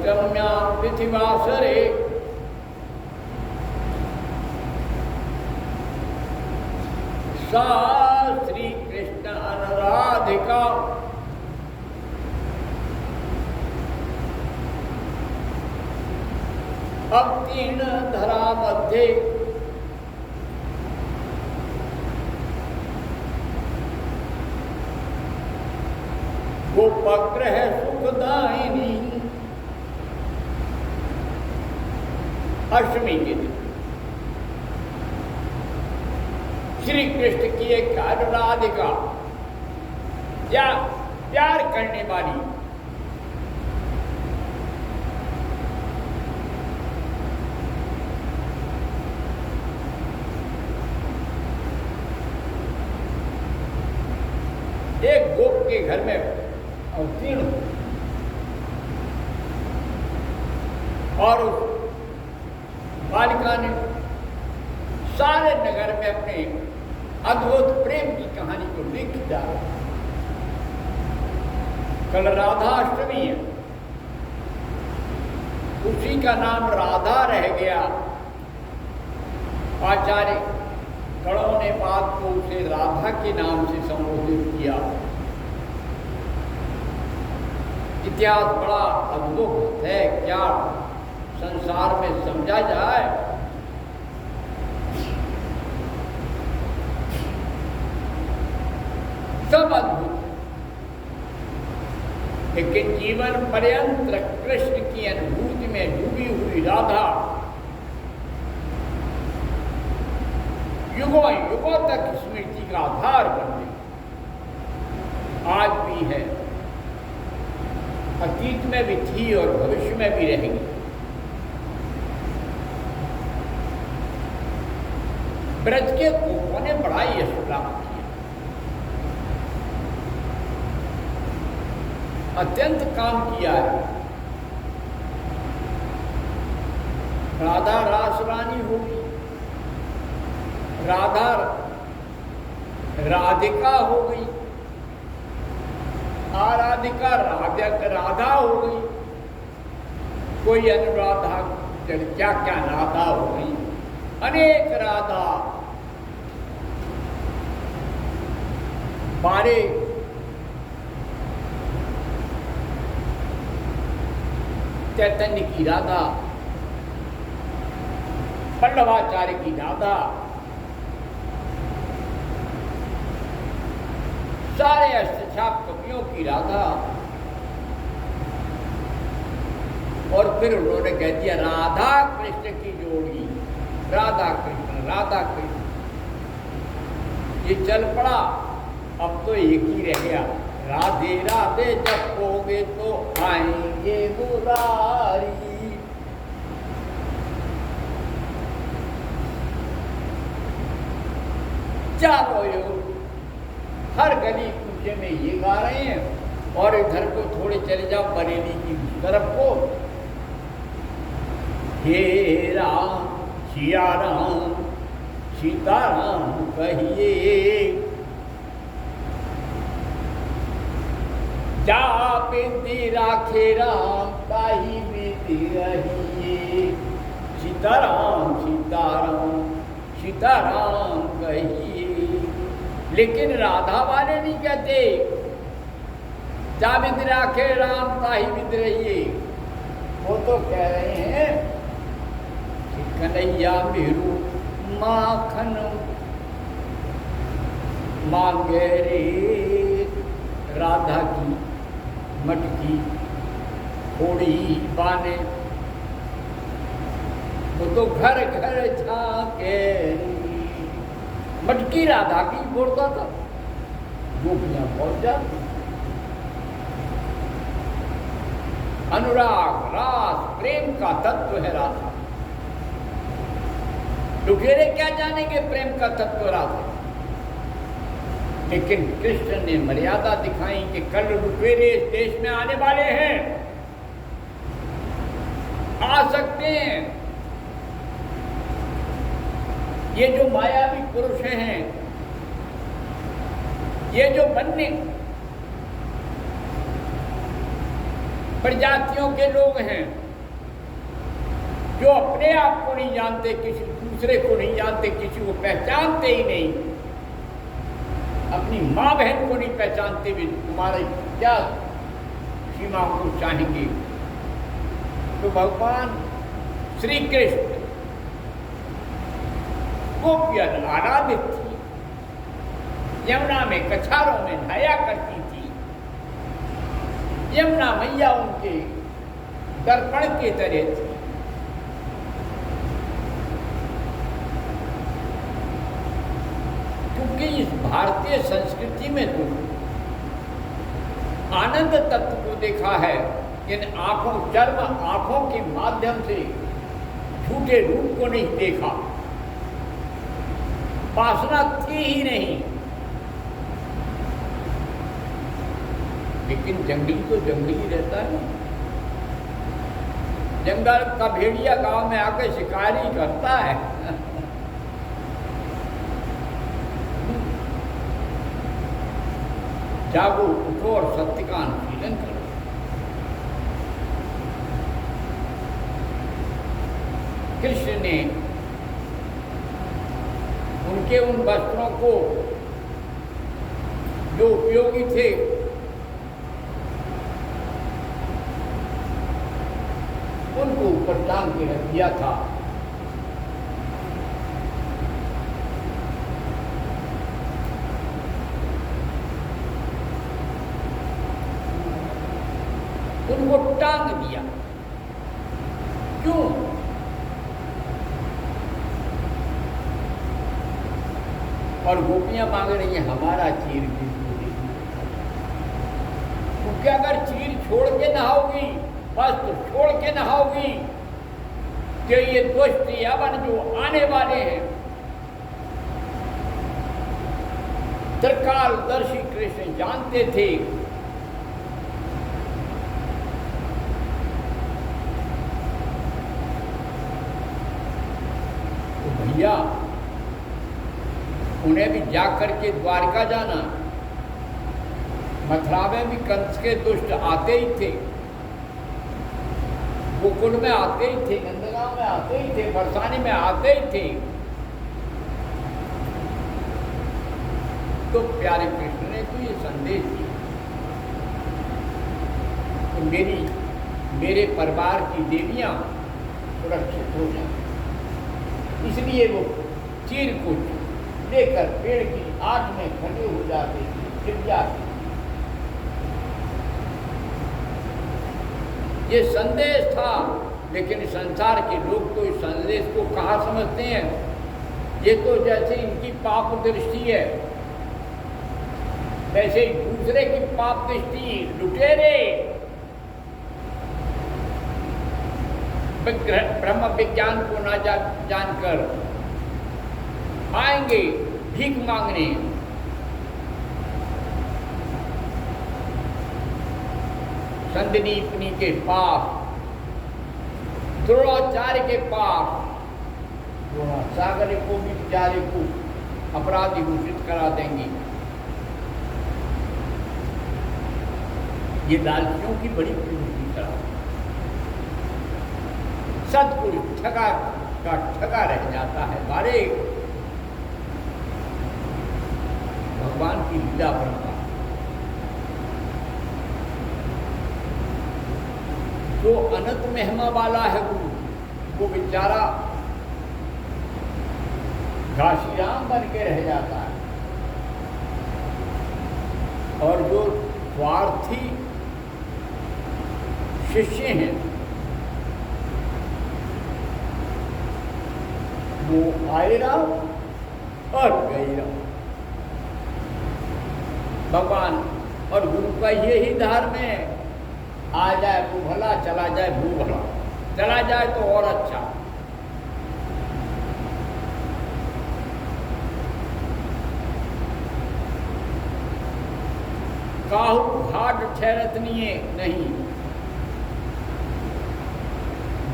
अष्टम्यां तिथिवासरे सा श्री कृष्ण अनुराधिका अवतीर्ण धरा मध्ये गोपग्रह सुखदायिनी। अष्टमी के दिन श्री कृष्ण की एक अनुराधिका या प्यार करने वाली एक गोप के घर में अवतीर्ण और उस बालिका ने सारे नगर में अपने अद्भुत प्रेम की कहानी को लिख डाला। कल राधाष्टमी है, उसी का नाम राधा रह गया। आचार्य गणों ने बात को उसे राधा के नाम से संबोधित किया। इतिहास बड़ा अद्भुत है, क्या संसार में समझा जाए। सब अद्भुत, लेकिन जीवन पर्यंत कृष्ण की अनुभूति में डूबी हुई राधा युगों युगों तक स्मृति का आधार बन गई। आज भी है, अतीत में भी थी और भविष्य में भी रहेगी। ब्रज के गोपों ने बड़ा यश प्राप्त किया, अत्यंत काम किया है। राधा रास रानी होगी, राधा राधिका हो गई, आराधिका राधा हो गई, कोई अनुराधा, क्या क्या राधा हो गई, अनेक राधा, बारे चैतन्य की राधा, पल्लवाचार्य की राधा, सारे अष्टछाप कवियों की राधा। और फिर उन्होंने कह दिया राधा कृष्ण की जोड़ी, राधा कृष्ण राधा कृष्ण। ये चल पड़ा, अब तो एक ही रह गया, राधे राधे जपोगे तो आएंगे मुरारी। चारों योग हर गली कूचे में ये गा रहे हैं। और इधर को थोड़े चले जाओ बरेली की तरफ को, हे राम सिया राम सीताराम कहिए, जा बिंदी राखे राम ताही बिंदी रहिए, सीताराम सीताराम सीताराम कहिए। लेकिन राधा वाले नहीं कहते जा बिंद राखे राम ताही बिंद रहिए, वो तो कह रहे हैं कि कन्हैया मेरू माखन मांगे रे, राधा की मटकी थोड़ी बाने, वो तो घर घर झांके। मटकी राधा की बोलता था, गोपियां पहुंच जाती। अनुराग रास प्रेम का तत्व है राधा। लुटेरे क्या जानेंगे प्रेम का तत्व राधा। लेकिन कृष्ण ने मर्यादा दिखाई कि कल लुटेरे इस देश में आने वाले हैं, आ सकते हैं। ये जो मायावी पुरुष हैं, ये जो बनने प्रजातियों के लोग हैं जो अपने आप को नहीं जानते, किसी दूसरे को नहीं जानते, किसी को पहचानते ही नहीं, अपनी माँ बहन को नहीं पहचानते भी तुम्हारे क्या सीमाओं को चाहेंगे। तो भगवान श्री कृष्ण गोपियाँ आराधित थी, यमुना में कछारों में नहाया करती थी। यमुना मैया उनके दर्पण की तरह थी। क्योंकि इस भारतीय संस्कृति में तो आनंद तत्व को देखा है, इन आंखों चर्म आंखों के माध्यम से झूठे रूप को नहीं देखा, वासना थी ही नहीं। लेकिन जंगली तो जंगली रहता है। जंगल का भेड़िया गांव में आकर शिकारी करता है। जागो, उठो और सत्य का अनुशीलन करो। कृष्ण ने उनके उन वस्त्रों को जो उपयोगी थे उनको ऊपर टांग के रख दिया था। उनको टांग दिया। क्यों? और गोपियां मांग रही हैं हमारा चीर किसको देगी? क्योंकि अगर चीर छोड़ के नहाओगी, वस्त्र छोड़ के नहाओगी, तो ये दुष्ट यवन जो आने वाले हैं, त्रिकालदर्शी कृष्ण जानते थे भैया उन्हें भी जाकर के द्वारका जाना। मथुरा में भी कंस के दुष्ट आते ही थे, गोकुल में आते ही थे, नंदगांव में आते ही थे, बरसाने में आते ही थे। तो प्यारे कृष्ण ने तो ये संदेश दिया कि मेरे परिवार की देवियां सुरक्षित हो जाए। इसलिए वो चीर को लेकर पेड़ की आग में खड़े हो जाते थे, गिर जाते। ये संदेश था, लेकिन संसार के लोग तो इस संदेश को कहाँ समझते हैं। ये तो जैसे इनकी पाप दृष्टि है, वैसे ही दूसरे की पाप दृष्टि लुटेरे ब्रह्म विज्ञान को ना जानकर आएंगे भीख मांगने। संदीपनी के पास, द्रोणाचार्य के पास, द्रोणाचार्य को भी बेचारे को अपराधी घोषित करा देंगे। ये लालचियों की बड़ी प्रवृत्ति करा। सतगुरु ठगा का ठगा रह जाता है। बारे भगवान की लीला परंपरा जो अनंत महिमा वाला है गुरु, वो बेचारा घासीराम बन के रह जाता है। और जो स्वार्थी शिष्य हैं वो आए राम और गए राम। भगवान और गुरु का यही धर्म है, आ जाए वो भला, चला जाए वो भला, चला जाए तो और अच्छा। काहू घाट ठहरतनीय नहीं,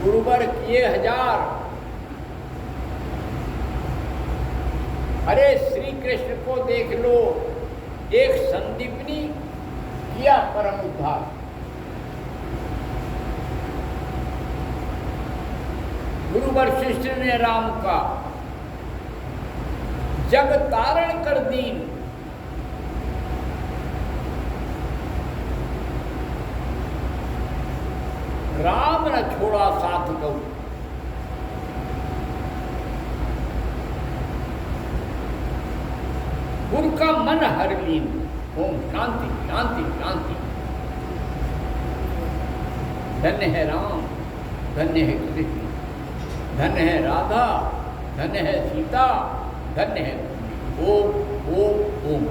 गुरुवर किए हजार। अरे श्री कृष्ण को देख लो, एक संदीपनी किया परम उद्धार। गुरु वशिष्ठ ने राम का जग तारण कर दीन। राम न छोड़ा साथ गौ। गुरु का मन हर लीन। ओम शांति शांति शांति। धन्य है राम, धन्य है कृष्ण, धन्य है राधा, धन्य है सीता, धन्य है ओम ओम ओम।